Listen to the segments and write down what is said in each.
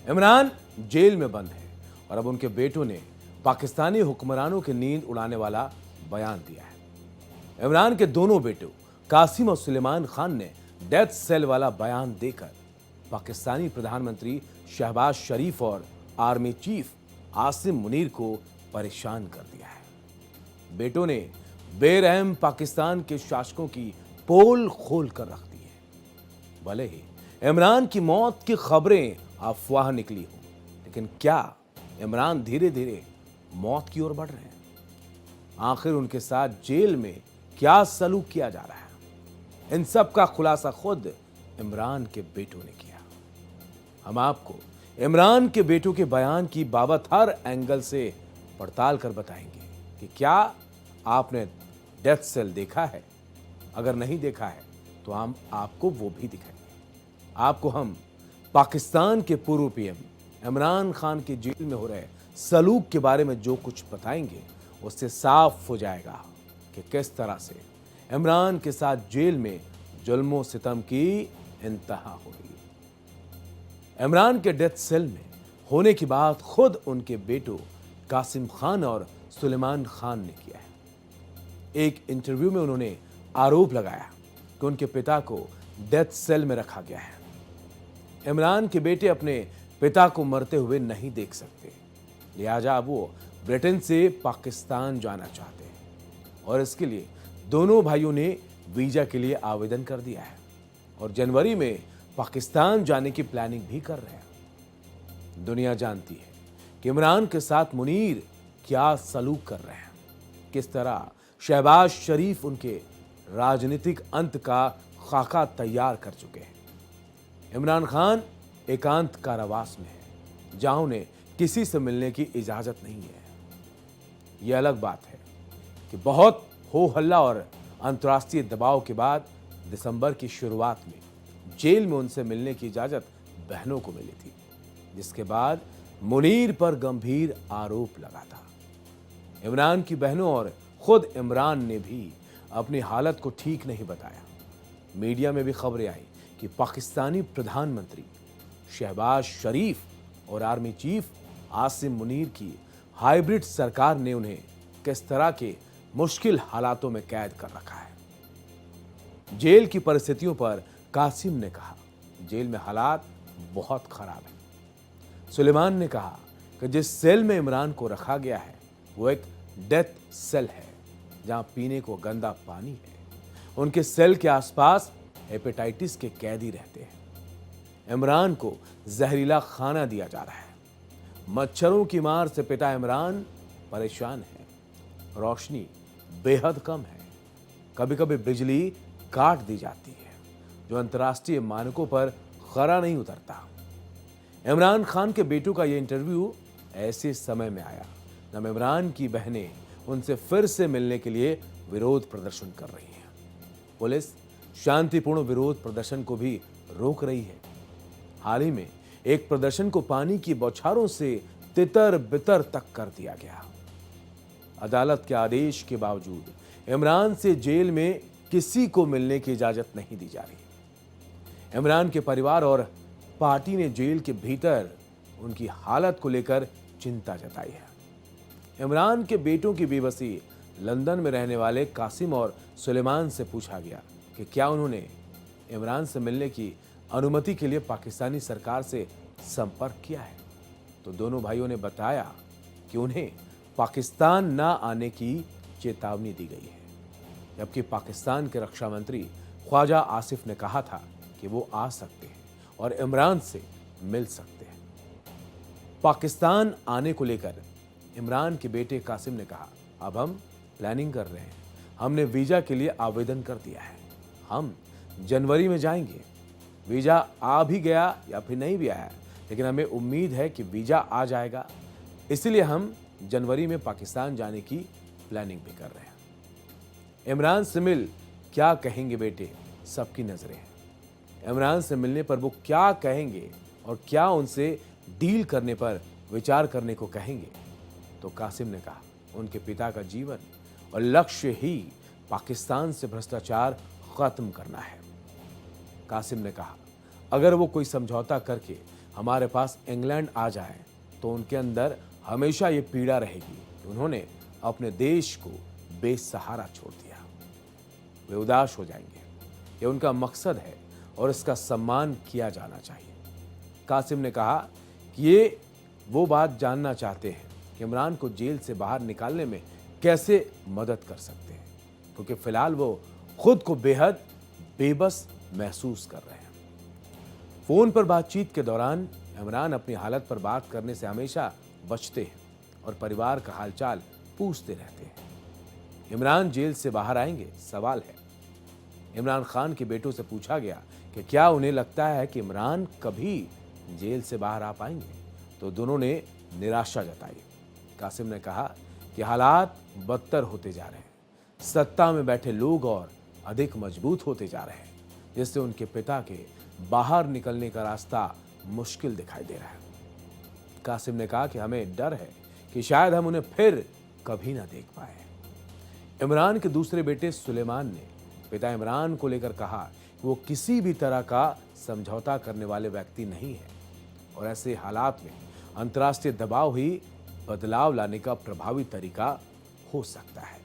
Imran jail में बंद है और अब उनके बेटों ने पाकिस्तानी हुक्मरानों की नींद उड़ाने वाला बयान दिया है। इमरान के दोनों बेटों कासिम और सुलेमान खान ने डेथ सेल वाला बयान देकर पाकिस्तानी प्रधानमंत्री शहबाज शरीफ और आर्मी चीफ आसिम मुनीर को परेशान कर दिया है। बेटों ने बेरहम पाकिस्तान के शासकों की पोल खोल कर रख दी है। भले ही इमरान की मौत की खबरें अफवाह निकली हो, लेकिन क्या इमरान धीरे धीरे मौत की ओर बढ़ रहे हैं? आखिर उनके साथ जेल में क्या सलूक किया जा रहा है? इन सब का खुलासा खुद इमरान के बेटों ने किया। हम आपको इमरान के बेटों के बयान की बाबत हर एंगल से पड़ताल कर बताएंगे कि क्या आपने डेथ सेल देखा है। अगर नहीं देखा है तो हम आपको वो भी दिखाएंगे। आपको हम पाकिस्तान के पूर्व पीएम इमरान खान के जेल में हो रहे सलूक के बारे में जो कुछ बताएंगे, उससे साफ हो जाएगा कि किस तरह से इमरान के साथ जेल में जुल्मो सितम की इंतहा हो गई। इमरान के डेथ सेल में होने की बात खुद उनके बेटों कासिम खान और सुलेमान खान ने किया है। एक इंटरव्यू में उन्होंने आरोप लगाया कि उनके पिता को डेथ सेल में रखा गया है। इमरान के बेटे अपने पिता को मरते हुए नहीं देख सकते, लिहाजा अब वो ब्रिटेन से पाकिस्तान जाना चाहते हैं और इसके लिए दोनों भाइयों ने वीजा के लिए आवेदन कर दिया है और जनवरी में पाकिस्तान जाने की प्लानिंग भी कर रहे हैं। दुनिया जानती है कि इमरान के साथ मुनीर क्या सलूक कर रहे हैं, किस तरह शहबाज शरीफ उनके राजनीतिक अंत का खाका तैयार कर चुके हैं। इमरान खान एकांत कारावास में है, जहां उन्हें किसी से मिलने की इजाजत नहीं है। यह अलग बात है कि बहुत हो हल्ला और अंतर्राष्ट्रीय दबाव के बाद दिसंबर की शुरुआत में जेल में उनसे मिलने की इजाजत बहनों को मिली थी, जिसके बाद मुनीर पर गंभीर आरोप लगा था। इमरान की बहनों और खुद इमरान ने भी अपनी हालत को ठीक नहीं बताया। मीडिया में भी खबरें आई कि पाकिस्तानी प्रधानमंत्री शहबाज शरीफ और आर्मी चीफ आसिम मुनीर की हाइब्रिड सरकार ने उन्हें किस तरह के मुश्किल हालातों में कैद कर रखा है। जेल की परिस्थितियों पर कासिम ने कहा, जेल में हालात बहुत खराब है। सुलेमान ने कहा कि जिस सेल में इमरान को रखा गया है वो एक डेथ सेल है, जहां पीने को गंदा पानी है। उनके सेल के आसपास हेपेटाइटिस के कैदी रहते हैं। इमरान को जहरीला खाना दिया जा रहा है। मच्छरों की मार से पिता इमरान परेशान है। रोशनी बेहद कम है। कभी कभी बिजली काट दी जाती है, जो अंतर्राष्ट्रीय मानकों पर खरा नहीं उतरता। इमरान खान के बेटों का यह इंटरव्यू ऐसे समय में आया जब इमरान की बहनें उनसे फिर से मिलने के लिए विरोध प्रदर्शन कर रही हैं। पुलिस शांतिपूर्ण विरोध प्रदर्शन को भी रोक रही है। हाल ही में एक प्रदर्शन को पानी की बौछारों से तितर बितर तक कर दिया गया। अदालत के आदेश के बावजूद इमरान से जेल में किसी को मिलने की इजाजत नहीं दी जा रही। इमरान के परिवार और पार्टी ने जेल के भीतर उनकी हालत को लेकर चिंता जताई है। इमरान के बेटों की बेबसी लंदन में रहने वाले कासिम और सुलेमान से पूछा गया कि क्या उन्होंने इमरान से मिलने की अनुमति के लिए पाकिस्तानी सरकार से संपर्क किया है, तो दोनों भाइयों ने बताया कि उन्हें पाकिस्तान ना आने की चेतावनी दी गई है, जबकि पाकिस्तान के रक्षा मंत्री ख्वाजा आसिफ ने कहा था कि वो आ सकते हैं और इमरान से मिल सकते हैं। पाकिस्तान आने को लेकर इमरान के बेटे कासिम ने कहा, अब हम प्लानिंग कर रहे हैं। हमने वीजा के लिए आवेदन कर दिया है। हम जनवरी में जाएंगे। वीजा आ भी गया या फिर नहीं भी आया, लेकिन हमें उम्मीद है कि वीजा आ जाएगा, इसलिए हम जनवरी में पाकिस्तान जाने की प्लानिंग भी कर रहे हैं। इमरान से मिल क्या कहेंगे बेटे, सबकी नजरें हैं। इमरान से मिलने पर वो क्या कहेंगे और क्या उनसे डील करने पर विचार करने को कहेंगे, तो कासिम ने कहा उनके पिता का जीवन और लक्ष्य ही पाकिस्तान से भ्रष्टाचार खत्म करना है। कासिम ने कहा अगर वो कोई समझौता करके हमारे पास इंग्लैंड आ जाए तो उनके अंदर हमेशा ये पीड़ा रहेगी कि उन्होंने अपने देश को बेसहारा छोड़ दिया। वे उदास हो जाएंगे। ये उनका मकसद है और इसका सम्मान किया जाना चाहिए। कासिम ने कहा कि ये वो बात जानना चाहते हैं कि इमरान को जेल से बाहर निकालने में कैसे मदद कर सकते हैं, क्योंकि फिलहाल वो खुद को बेहद बेबस महसूस कर रहे हैं। फोन पर बातचीत के दौरान इमरान अपनी हालत पर बात करने से हमेशा बचते हैं और परिवार का हालचाल पूछते रहते हैं। इमरान जेल से बाहर आएंगे? सवाल है। इमरान खान के बेटों से पूछा गया कि क्या उन्हें लगता है कि इमरान कभी जेल से बाहर आ पाएंगे, तो दोनों ने निराशा जताई। कासिम ने कहा कि हालात बदतर होते जा रहे हैं, सत्ता में बैठे लोग और अधिक मजबूत होते जा रहे हैं, जिससे उनके पिता के बाहर निकलने का रास्ता मुश्किल दिखाई दे रहा है। कासिम ने कहा कि हमें डर है कि शायद हम उन्हें फिर कभी ना देख पाए। इमरान के दूसरे बेटे सुलेमान ने पिता इमरान को लेकर कहा कि वो किसी भी तरह का समझौता करने वाले व्यक्ति नहीं है और ऐसे हालात में अंतर्राष्ट्रीय दबाव ही बदलाव लाने का प्रभावी तरीका हो सकता है।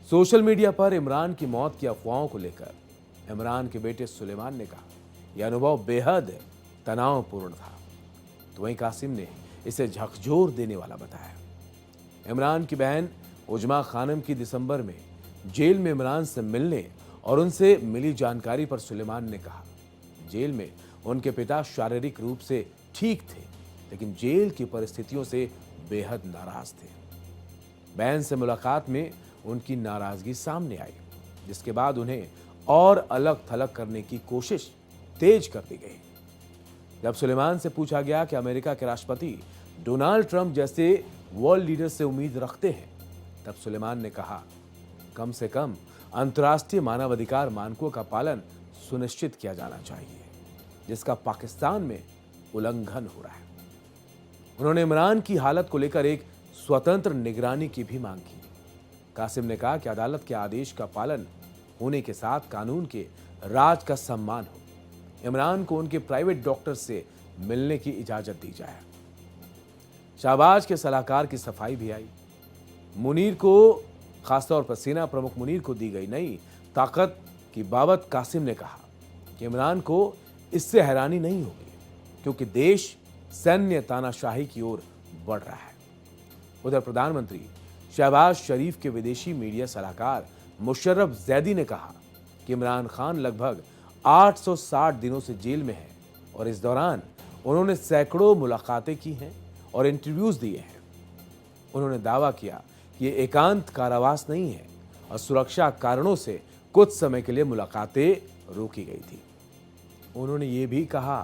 सोशल मीडिया पर इमरान की मौत की अफवाहों को लेकर इमरान के बेटे सुलेमान ने कहा यह अनुभव बेहद तनावपूर्ण था, तो वहीं कासिम ने इसे झकझोर देने वाला बताया। इमरान की बहन उजमा खानम की दिसंबर में जेल में इमरान से मिलने और उनसे मिली जानकारी पर सुलेमान ने कहा जेल में उनके पिता शारीरिक रूप से ठीक थे, लेकिन जेल की परिस्थितियों से बेहद नाराज थे। बहन से मुलाकात में उनकी नाराजगी सामने आई, जिसके बाद उन्हें और अलग थलग करने की कोशिश तेज कर दी गई। जब सुलेमान से पूछा गया कि अमेरिका के राष्ट्रपति डोनाल्ड ट्रंप जैसे वर्ल्ड लीडर से उम्मीद रखते हैं, तब सुलेमान ने कहा कम से कम अंतर्राष्ट्रीय मानवाधिकार मानकों का पालन सुनिश्चित किया जाना चाहिए, जिसका पाकिस्तान में उल्लंघन हो रहा है। उन्होंने इमरान की हालत को लेकर एक स्वतंत्र निगरानी की भी मांग की। कासिम ने कहा कि अदालत के आदेश का पालन होने के साथ कानून के राज का सम्मान हो। इमरान को उनके प्राइवेट डॉक्टर से मिलने की इजाजत दी जाए। शाहबाज के सलाहकार की सफाई भी आई। मुनीर को, खासतौर पर सेना प्रमुख मुनीर को दी गई नई ताकत की बाबत कासिम ने कहा कि इमरान को इससे हैरानी नहीं होगी, क्योंकि देश सैन्य तानाशाही की ओर बढ़ रहा है। उधर प्रधानमंत्री शहबाज शरीफ के विदेशी मीडिया सलाहकार मुशर्रफ जैदी ने कहा कि इमरान खान लगभग 860 दिनों से जेल में है और इस दौरान उन्होंने सैकड़ों मुलाकातें की हैं और इंटरव्यूज दिए हैं। उन्होंने दावा किया कि ये एकांत कारावास नहीं है और सुरक्षा कारणों से कुछ समय के लिए मुलाकातें रोकी गई थी। उन्होंने ये भी कहा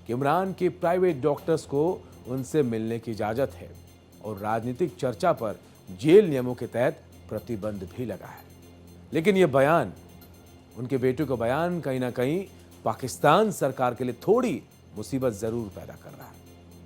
कि इमरान के प्राइवेट डॉक्टर्स को उनसे मिलने की इजाजत है और राजनीतिक चर्चा पर जेल नियमों के तहत प्रतिबंध भी लगा है। लेकिन यह बयान, उनके बेटे का बयान, कहीं ना कहीं पाकिस्तान सरकार के लिए थोड़ी मुसीबत जरूर पैदा कर रहा है।